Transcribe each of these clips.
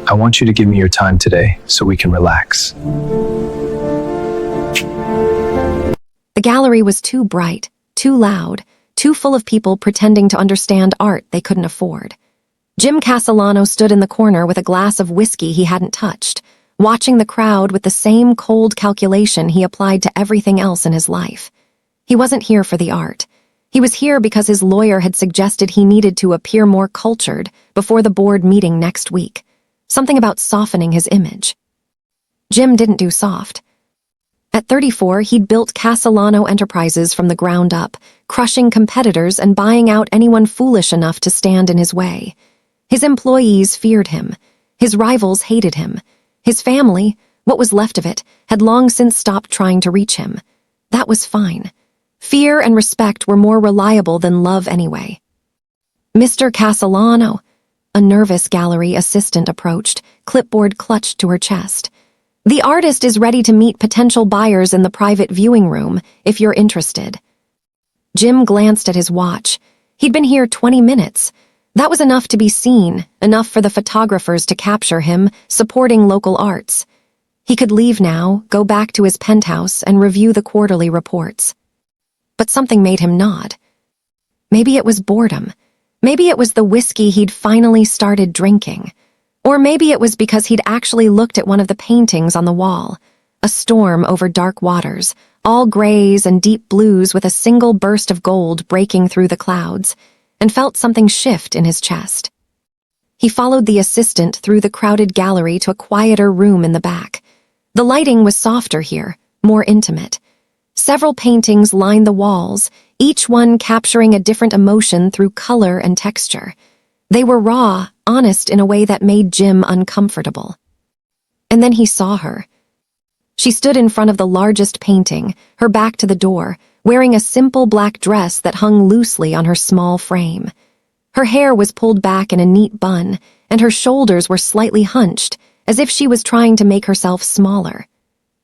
I want you to give me your time today so we can relax. The gallery was too bright, too loud, too full of people pretending to understand art they couldn't afford. Jim Castellano stood in the corner with a glass of whiskey he hadn't touched, watching the crowd with the same cold calculation he applied to everything else in his life. He wasn't here for the art. He was here because his lawyer had suggested he needed to appear more cultured before the board meeting next week. Something about softening his image. Jim didn't do soft. At 34, he'd built Castellano Enterprises from the ground up, crushing competitors and buying out anyone foolish enough to stand in his way. His employees feared him. His rivals hated him. His family, what was left of it, had long since stopped trying to reach him. That was fine. Fear and respect were more reliable than love anyway. Mr. Castellano, a nervous gallery assistant approached, clipboard clutched to her chest. The artist is ready to meet potential buyers in the private viewing room, if you're interested. Jim glanced at his watch. He'd been here 20 minutes. That was enough to be seen, enough for the photographers to capture him, supporting local arts. He could leave now, go back to his penthouse, and review the quarterly reports. But something made him nod. Maybe it was boredom. Maybe it was the whiskey he'd finally started drinking. Or maybe it was because he'd actually looked at one of the paintings on the wall. A storm over dark waters, all grays and deep blues with a single burst of gold breaking through the clouds, and felt something shift in his chest. He followed the assistant through the crowded gallery to a quieter room in the back. The lighting was softer here, more intimate. Several paintings lined the walls, each one capturing a different emotion through color and texture. They were raw, honest in a way that made Jim uncomfortable. And then he saw her. She stood in front of the largest painting, her back to the door, wearing a simple black dress that hung loosely on her small frame. Her hair was pulled back in a neat bun, and her shoulders were slightly hunched, as if she was trying to make herself smaller.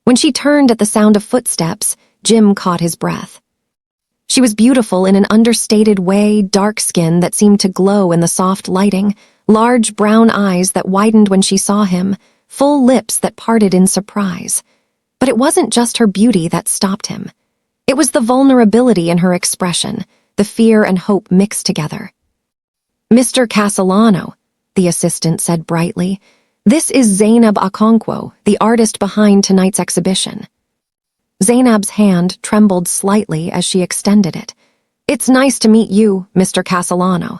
When she turned at the sound of footsteps, Jim caught his breath. She was beautiful in an understated way, dark skin that seemed to glow in the soft lighting, large brown eyes that widened when she saw him, full lips that parted in surprise. But it wasn't just her beauty that stopped him. It was the vulnerability in her expression, the fear and hope mixed together. "Mr. Castellano," the assistant said brightly, "this is Zainab Okonkwo, the artist behind tonight's exhibition." Zainab's hand trembled slightly as she extended it. "It's nice to meet you, Mr. Castellano."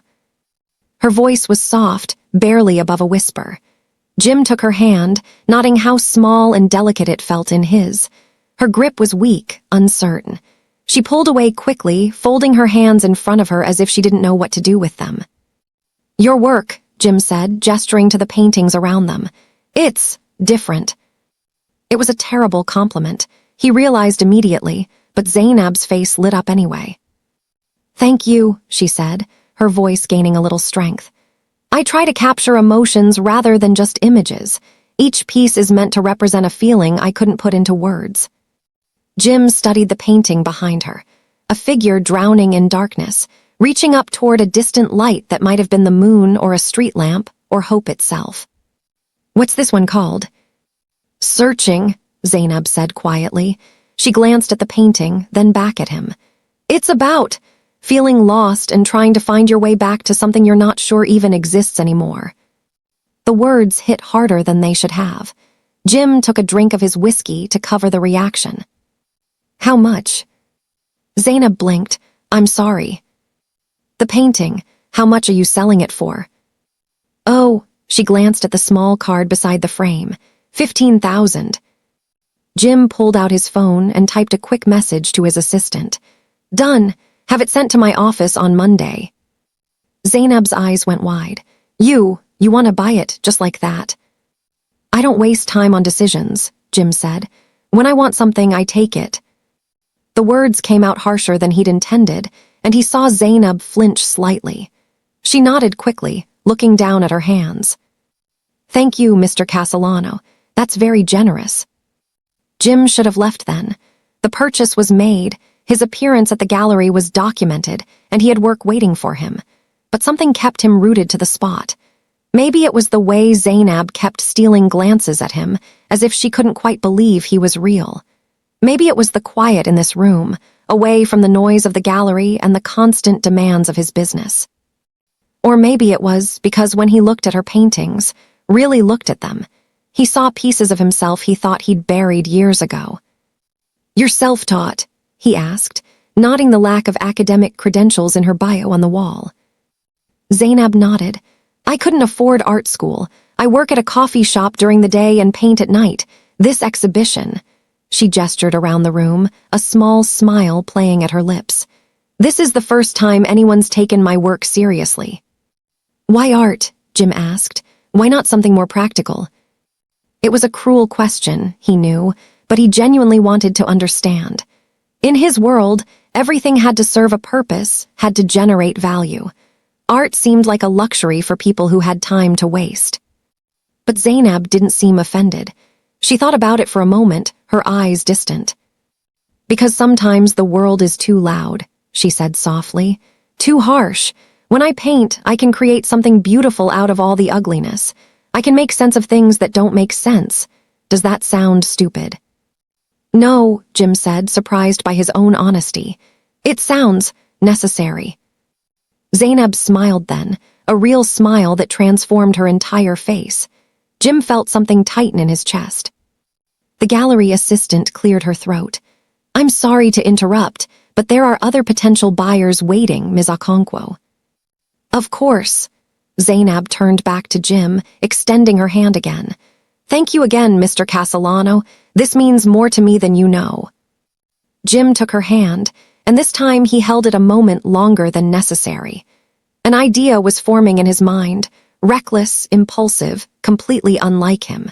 Her voice was soft, barely above a whisper. Jim took her hand, noting how small and delicate it felt in his. Her grip was weak, uncertain. She pulled away quickly, folding her hands in front of her as if she didn't know what to do with them. "Your work," Jim said, gesturing to the paintings around them. "It's different." It was a terrible compliment. He realized immediately, but Zainab's face lit up anyway. "Thank you," she said, her voice gaining a little strength. "I try to capture emotions rather than just images. Each piece is meant to represent a feeling I couldn't put into words." Jim studied the painting behind her, a figure drowning in darkness, reaching up toward a distant light that might have been the moon or a street lamp or hope itself. "What's this one called?" "Searching," Zainab said quietly. She glanced at the painting, then back at him. "It's about feeling lost and trying to find your way back to something you're not sure even exists anymore." The words hit harder than they should have. Jim took a drink of his whiskey to cover the reaction. "How much?" Zainab blinked. "I'm sorry." "The painting, how much are you selling it for?" "Oh," she glanced at the small card beside the frame. 15,000. Jim pulled out his phone and typed a quick message to his assistant. "Done. Have it sent to my office on Monday." Zainab's eyes went wide. You want to buy it just like that?" "I don't waste time on decisions," Jim said. "When I want something, I take it." The words came out harsher than he'd intended, and he saw Zainab flinch slightly. She nodded quickly, looking down at her hands. "Thank you, Mr. Castellano. That's very generous." Jim should have left then. The purchase was made, his appearance at the gallery was documented, and he had work waiting for him. But something kept him rooted to the spot. Maybe it was the way Zainab kept stealing glances at him, as if she couldn't quite believe he was real. Maybe it was the quiet in this room, away from the noise of the gallery and the constant demands of his business. Or maybe it was because when he looked at her paintings, really looked at them, he saw pieces of himself he thought he'd buried years ago. "You're self-taught?" he asked, nodding the lack of academic credentials in her bio on the wall. Zainab nodded. "I couldn't afford art school. I work at a coffee shop during the day and paint at night. This exhibition..." She gestured around the room, a small smile playing at her lips. "This is the first time anyone's taken my work seriously." "Why art?" Jim asked. "Why not something more practical?" It was a cruel question, he knew, but he genuinely wanted to understand. In his world, everything had to serve a purpose, had to generate value. Art seemed like a luxury for people who had time to waste. But Zainab didn't seem offended. She thought about it for a moment, her eyes distant. "Because sometimes the world is too loud," she said softly. "Too harsh. When I paint, I can create something beautiful out of all the ugliness. I can make sense of things that don't make sense. Does that sound stupid?" "No," Jim said, surprised by his own honesty. "It sounds necessary." Zainab smiled then, a real smile that transformed her entire face. Jim felt something tighten in his chest. The gallery assistant cleared her throat. "I'm sorry to interrupt, but there are other potential buyers waiting, Ms. Okonkwo." "Of course." Zainab turned back to Jim, extending her hand again. "Thank you again, Mr. Castellano. This means more to me than you know." Jim took her hand, and this time he held it a moment longer than necessary. An idea was forming in his mind, reckless, impulsive, completely unlike him.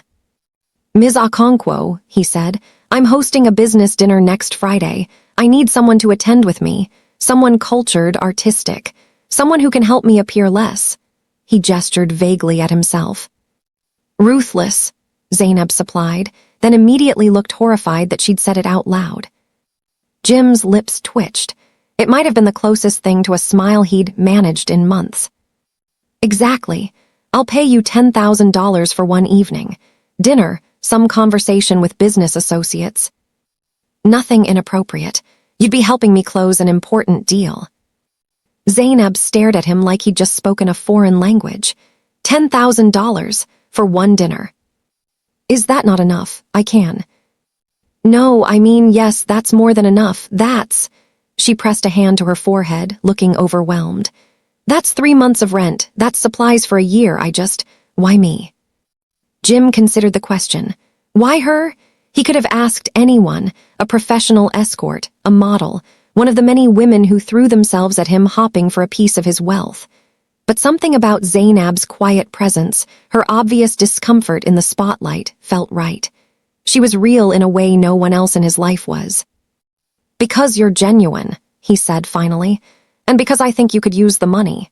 "Ms. Okonkwo," he said, "I'm hosting a business dinner next Friday. I need someone to attend with me, someone cultured, artistic, someone who can help me appear less." He gestured vaguely at himself. "Ruthless," Zainab supplied, then immediately looked horrified that she'd said it out loud. Jim's lips twitched. It might have been the closest thing to a smile he'd managed in months. "Exactly. I'll pay you $10,000 for one evening. Dinner, some conversation with business associates. Nothing inappropriate. You'd be helping me close an important deal." Zainab stared at him like he'd just spoken a foreign language. $10,000 for one dinner. "Is that not enough? I can." "No, I mean, yes, that's more than enough. That's..." She pressed a hand to her forehead, looking overwhelmed. "That's 3 months of rent. That's supplies for a year. Why me?" Jim considered the question. Why her? He could have asked anyone, a professional escort, a model, one of the many women who threw themselves at him hopping for a piece of his wealth. But something about Zainab's quiet presence, her obvious discomfort in the spotlight, felt right. She was real in a way no one else in his life was. "Because you're genuine," he said finally, "and because I think you could use the money."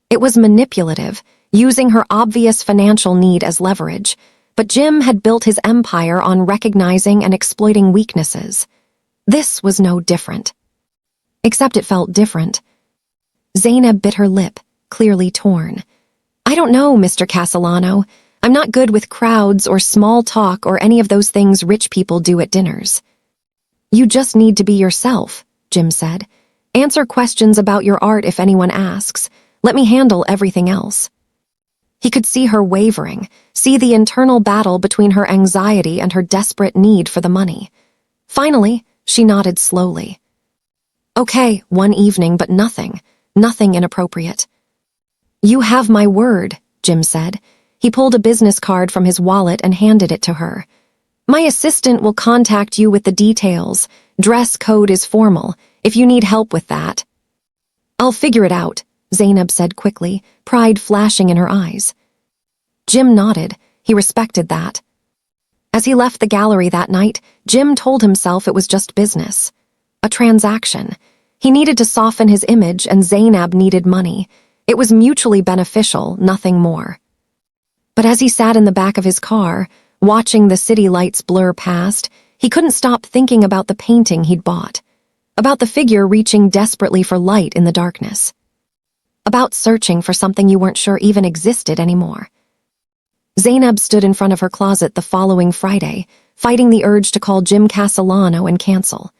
It was manipulative, using her obvious financial need as leverage, but Jim had built his empire on recognizing and exploiting weaknesses. This was no different. Except it felt different. Zainab bit her lip, clearly torn. "I don't know, Mr. Castellano. I'm not good with crowds or small talk or any of those things rich people do at dinners." "You just need to be yourself," Jim said. "Answer questions about your art if anyone asks. Let me handle everything else." He could see her wavering, see the internal battle between her anxiety and her desperate need for the money. Finally, she nodded slowly. "Okay, one evening, but nothing inappropriate." "You have my word," Jim said. He pulled a business card from his wallet and handed it to her. "My assistant will contact you with the details. Dress code is formal, if you need help with that." "I'll figure it out," Zainab said quickly, pride flashing in her eyes. Jim nodded. He respected that. As he left the gallery that night, Jim told himself it was just business. A transaction. He needed to soften his image and Zainab needed money. It was mutually beneficial, nothing more. But as he sat in the back of his car, watching the city lights blur past, he couldn't stop thinking about the painting he'd bought, about the figure reaching desperately for light in the darkness. about searching for something you weren't sure even existed anymore. Zainab stood in front of her closet the following Friday, fighting the urge to call Jim Castellano and cancel.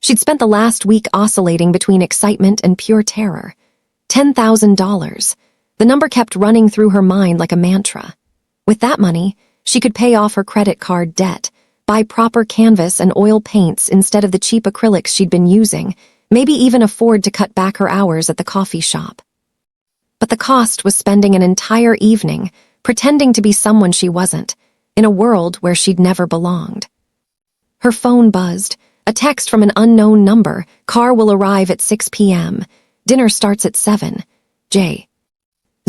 She'd spent the last week oscillating between excitement and pure terror. $10,000. The number kept running through her mind like a mantra. With that money, she could pay off her credit card debt, buy proper canvas and oil paints instead of the cheap acrylics she'd been using, maybe even afford to cut back her hours at the coffee shop. But the cost was spending an entire evening pretending to be someone she wasn't, in a world where she'd never belonged. Her phone buzzed. A text from an unknown number. Car will arrive at 6 p.m. Dinner starts at 7. J.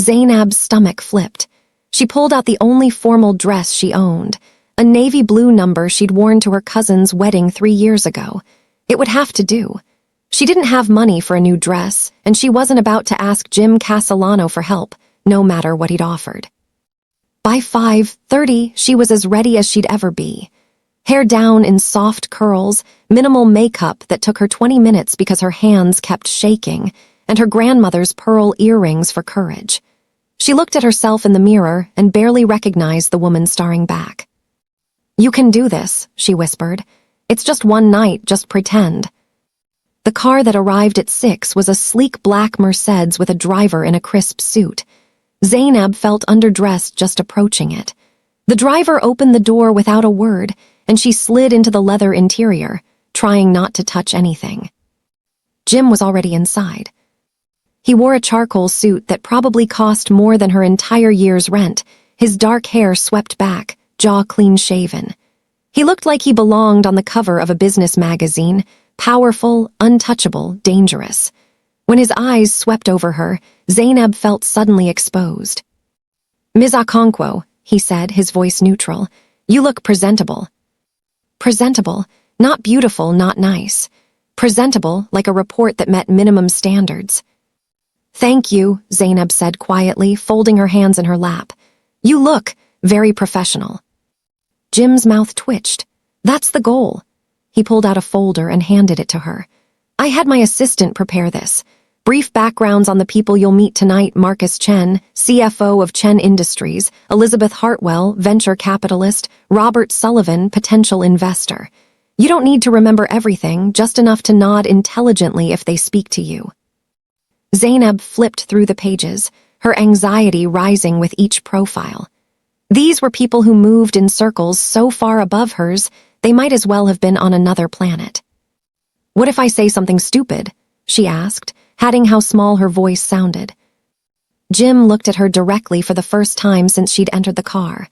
Zainab's stomach flipped. She pulled out the only formal dress she owned, a navy blue number she'd worn to her cousin's wedding 3 years ago. It would have to do. She didn't have money for a new dress, and she wasn't about to ask Jim Castellano for help, no matter what he'd offered. By 5:30, she was as ready as she'd ever be. Hair down in soft curls, minimal makeup that took her 20 minutes because her hands kept shaking, and her grandmother's pearl earrings for courage. She looked at herself in the mirror and barely recognized the woman staring back. "You can do this," she whispered. "It's just one night, just pretend." The car that arrived at 6 was a sleek black Mercedes with a driver in a crisp suit. Zainab felt underdressed just approaching it. The driver opened the door without a word, and she slid into the leather interior, trying not to touch anything. Jim was already inside. He wore a charcoal suit that probably cost more than her entire year's rent, his dark hair swept back, jaw clean-shaven. He looked like he belonged on the cover of a business magazine, powerful, untouchable, dangerous. When his eyes swept over her, Zainab felt suddenly exposed. "Ms. Okonkwo," he said, his voice neutral, "you look presentable." Presentable, not beautiful, not nice. Presentable, like a report that met minimum standards. "Thank you," Zainab said quietly, folding her hands in her lap. "You look very professional." Jim's mouth twitched. "That's the goal." He pulled out a folder and handed it to her. "I had my assistant prepare this. Brief backgrounds on the people you'll meet tonight: Marcus Chen, CFO of Chen Industries, Elizabeth Hartwell, venture capitalist, Robert Sullivan, potential investor. You don't need to remember everything, just enough to nod intelligently if they speak to you." Zainab flipped through the pages, her anxiety rising with each profile. These were people who moved in circles so far above hers, they might as well have been on another planet. "What if I say something stupid?" she asked, adding how small her voice sounded. Jim looked at her directly for the first time since she'd entered the car.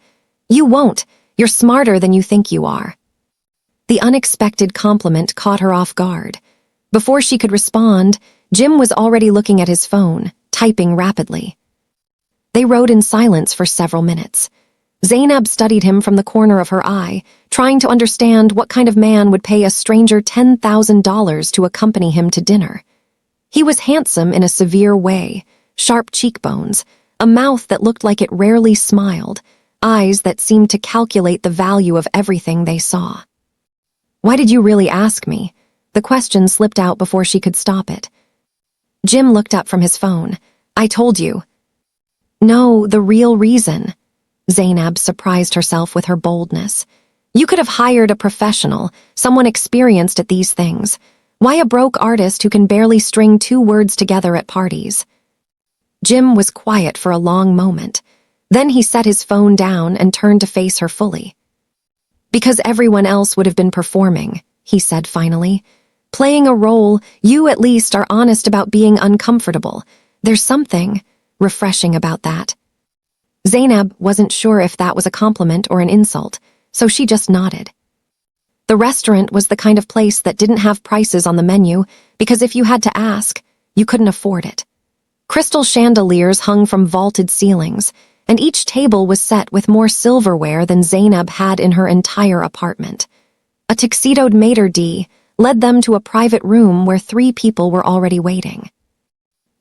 "You won't. You're smarter than you think you are." The unexpected compliment caught her off guard. Before she could respond, Jim was already looking at his phone, typing rapidly. They rode in silence for several minutes. Zainab studied him from the corner of her eye, trying to understand what kind of man would pay a stranger $10,000 to accompany him to dinner. He was handsome in a severe way, sharp cheekbones, a mouth that looked like it rarely smiled, eyes that seemed to calculate the value of everything they saw. "Why did you really ask me?" The question slipped out before she could stop it. Jim looked up from his phone. "I told you." "No, the real reason." Zainab surprised herself with her boldness. "You could have hired a professional, someone experienced at these things. Why a broke artist who can barely string 2 words together at parties?" Jim was quiet for a long moment. Then he set his phone down and turned to face her fully. "Because everyone else would have been performing," he said finally. "Playing a role, you at least are honest about being uncomfortable. There's something refreshing about that." Zainab wasn't sure if that was a compliment or an insult, so she just nodded. The restaurant was the kind of place that didn't have prices on the menu because if you had to ask, you couldn't afford it. Crystal chandeliers hung from vaulted ceilings, and each table was set with more silverware than Zainab had in her entire apartment. A tuxedoed maitre d' led them to a private room where 3 people were already waiting.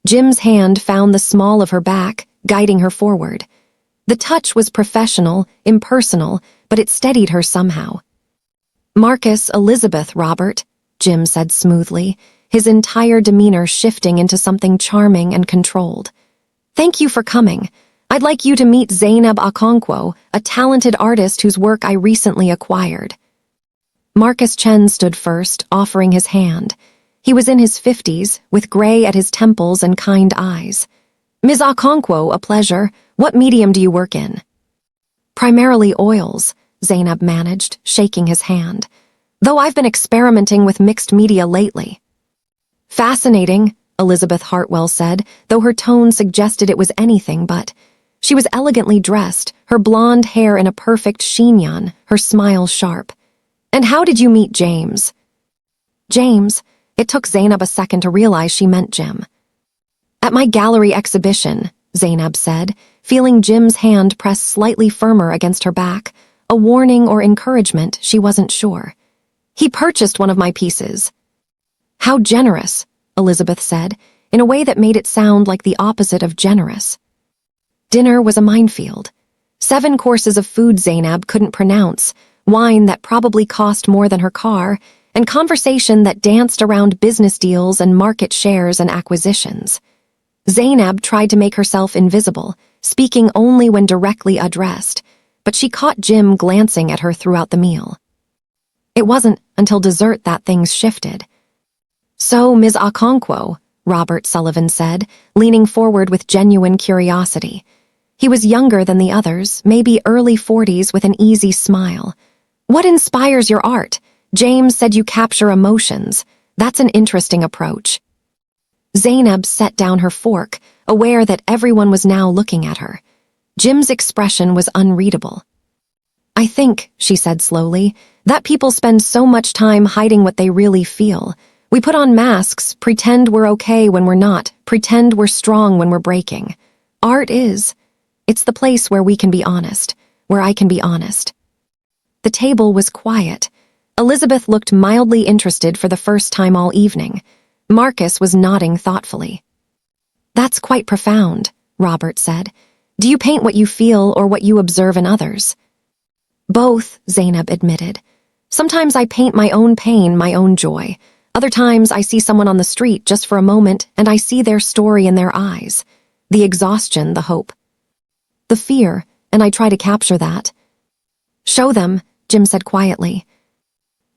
Jim's hand found the small of her back, guiding her forward. The touch was professional, impersonal, but it steadied her somehow. "Marcus, Elizabeth, Robert," Jim said smoothly, his entire demeanor shifting into something charming and controlled. "Thank you for coming. I'd like you to meet Zainab Okonkwo, a talented artist whose work I recently acquired." Marcus Chen stood first, offering his hand. He was in his 50s, with gray at his temples and kind eyes. "Ms. Okonkwo, a pleasure. What medium do you work in?" "Primarily oils," Zainab managed, shaking his hand. "Though I've been experimenting with mixed media lately." "Fascinating," Elizabeth Hartwell said, though her tone suggested it was anything but. She was elegantly dressed, her blonde hair in a perfect chignon, her smile sharp. "And how did you meet James?" "James?" It took Zainab a second to realize she meant Jim. "At my gallery exhibition," Zainab said, feeling Jim's hand press slightly firmer against her back, a warning or encouragement, she wasn't sure. "He purchased one of my pieces." "How generous," Elizabeth said, in a way that made it sound like the opposite of generous. Dinner was a minefield. 7 courses of food Zainab couldn't pronounce, wine that probably cost more than her car, and conversation that danced around business deals and market shares and acquisitions. Zainab tried to make herself invisible, speaking only when directly addressed, but she caught Jim glancing at her throughout the meal. It wasn't until dessert that things shifted. "So, Ms. Okonkwo," Robert Sullivan said, leaning forward with genuine curiosity. He was younger than the others, maybe early 40s, with an easy smile. "What inspires your art? James said you capture emotions. That's an interesting approach." Zainab set down her fork, aware that everyone was now looking at her. Jim's expression was unreadable. "I think," she said slowly, "that people spend so much time hiding what they really feel. We put on masks, pretend we're okay when we're not, pretend we're strong when we're breaking. Art is. It's the place where we can be honest, where I can be honest." The table was quiet. Elizabeth looked mildly interested for the first time all evening. Marcus was nodding thoughtfully. "That's quite profound," Robert said. "Do you paint what you feel or what you observe in others?" "Both," Zainab admitted. "Sometimes I paint my own pain, my own joy. Other times I see someone on the street just for a moment and I see their story in their eyes. The exhaustion, the hope. The fear, and I try to capture that." "Show them," Jim said quietly.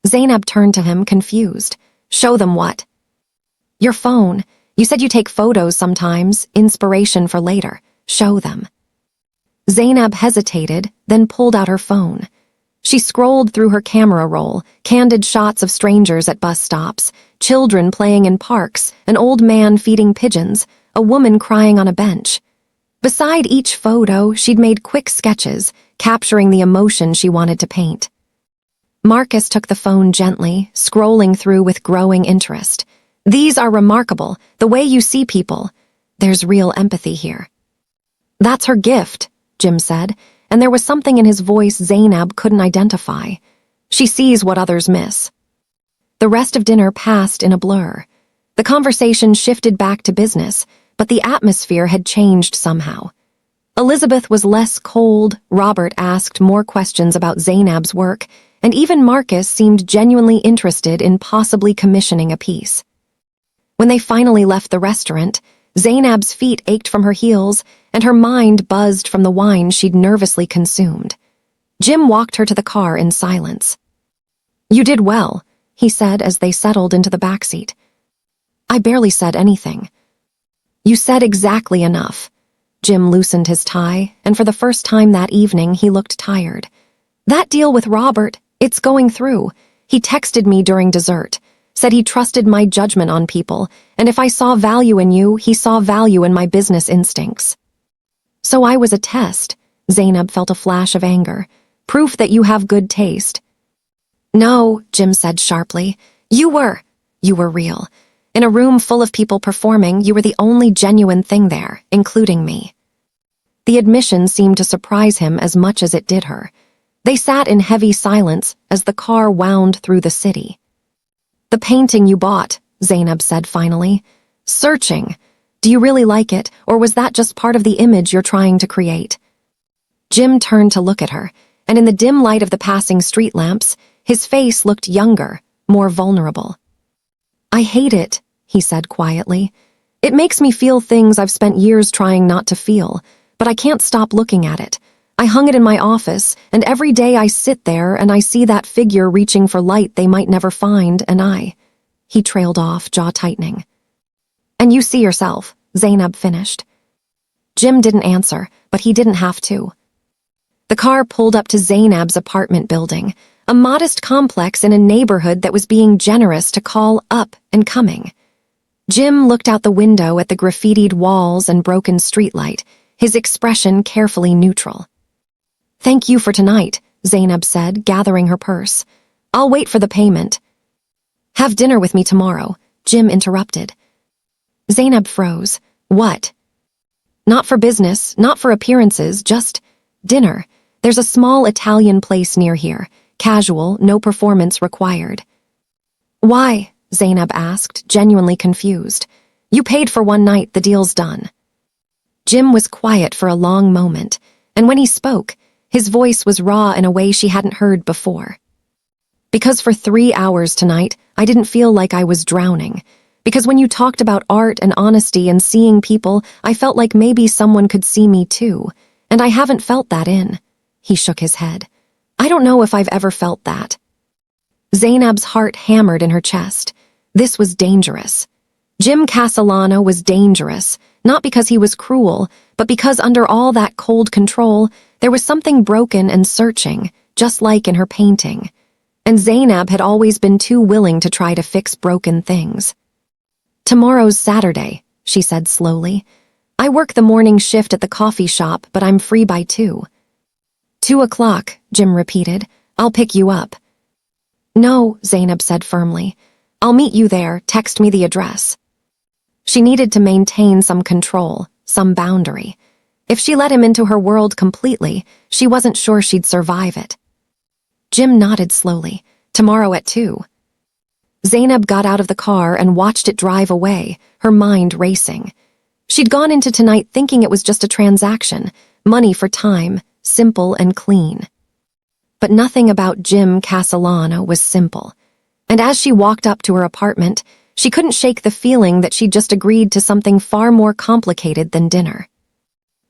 Zainab turned to him, confused. "Show them what?" "Your phone. You said you take photos sometimes, inspiration for later. Show them." Zainab hesitated, then pulled out her phone. She scrolled through her camera roll, candid shots of strangers at bus stops, children playing in parks, an old man feeding pigeons, a woman crying on a bench. Beside each photo, she'd made quick sketches, capturing the emotion she wanted to paint. Marcus took the phone gently, scrolling through with growing interest. "These are remarkable, the way you see people. There's real empathy here." "That's her gift," Jim said, and there was something in his voice Zainab couldn't identify. "She sees what others miss." The rest of dinner passed in a blur. The conversation shifted back to business, but the atmosphere had changed somehow. Elizabeth was less cold, Robert asked more questions about Zainab's work, and even Marcus seemed genuinely interested in possibly commissioning a piece. When they finally left the restaurant, Zainab's feet ached from her heels, and her mind buzzed from the wine she'd nervously consumed. Jim walked her to the car in silence. "You did well," he said as they settled into the backseat. "I barely said anything." "You said exactly enough." Jim loosened his tie, and for the first time that evening he looked tired. "That deal with Robert, it's going through. He texted me during dessert, said he trusted my judgment on people, and if I saw value in you, he saw value in my business instincts." "So I was a test." Zainab felt a flash of anger. "Proof that you have good taste." "No," Jim said sharply. You were real. In a room full of people performing, you were the only genuine thing there, including me." The admission seemed to surprise him as much as it did her. They sat in heavy silence as the car wound through the city. "The painting you bought," Zainab said finally. "Searching. Do you really like it, or was that just part of the image you're trying to create?" Jim turned to look at her, and in the dim light of the passing street lamps, his face looked younger, more vulnerable. "I hate it," he said quietly. It makes me feel things I've spent years trying not to feel, but I can't stop looking at it. I hung it in my office, and every day I sit there and I see that figure reaching for light they might never find, and He trailed off, jaw tightening. And you see yourself, Zainab finished. Jim didn't answer, but he didn't have to. The car pulled up to Zainab's apartment building, a modest complex in a neighborhood that was being generous to call up and coming. Jim looked out the window at the graffitied walls and broken streetlight, his expression carefully neutral. Thank you for tonight, Zainab said, gathering her purse. I'll wait for the payment. Have dinner with me tomorrow, Jim interrupted. Zainab froze. What? Not for business, not for appearances, just dinner. There's a small Italian place near here. Casual, no performance required. Why? Zainab asked, genuinely confused. You paid for one night, the deal's done. Jim was quiet for a long moment, and when he spoke, his voice was raw in a way she hadn't heard before. Because for 3 hours tonight, I didn't feel like I was drowning. Because when you talked about art and honesty and seeing people, I felt like maybe someone could see me too, and I haven't felt that in. He shook his head. I don't know if I've ever felt that. Zainab's heart hammered in her chest. This was dangerous. Jim Castellano was dangerous, not because he was cruel, but because under all that cold control, there was something broken and searching, just like in her painting. And Zainab had always been too willing to try to fix broken things. Tomorrow's Saturday, she said slowly. I work the morning shift at the coffee shop, but I'm free by 2. 2 o'clock, Jim repeated. I'll pick you up. No, Zainab said firmly. I'll meet you there, text me the address. She needed to maintain some control, some boundary. If she let him into her world completely, she wasn't sure she'd survive it. Jim nodded slowly. Tomorrow at 2. Zainab got out of the car and watched it drive away, her mind racing. She'd gone into tonight thinking it was just a transaction, money for time, simple and clean. But nothing about Jim Castellano was simple. And as she walked up to her apartment, she couldn't shake the feeling that she'd just agreed to something far more complicated than dinner.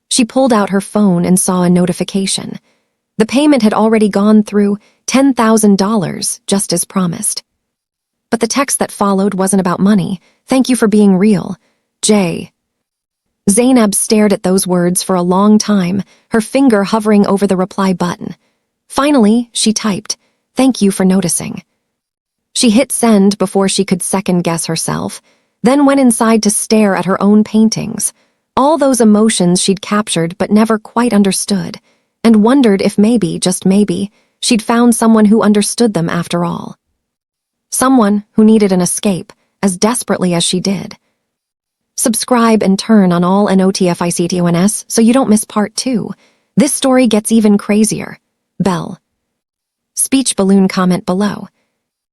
She pulled out her phone and saw a notification. The payment had already gone through, $10,000, just as promised. But the text that followed wasn't about money. Thank you for being real. Jay. Zainab stared at those words for a long time, her finger hovering over the reply button. Finally, she typed, thank you for noticing. She hit send before she could second-guess herself, then went inside to stare at her own paintings, all those emotions she'd captured but never quite understood, and wondered if maybe, just maybe, she'd found someone who understood them after all. Someone who needed an escape as desperately as she did. Subscribe and turn on all notifications so you don't miss part 2. This story gets even crazier. Bell. Speech balloon comment below.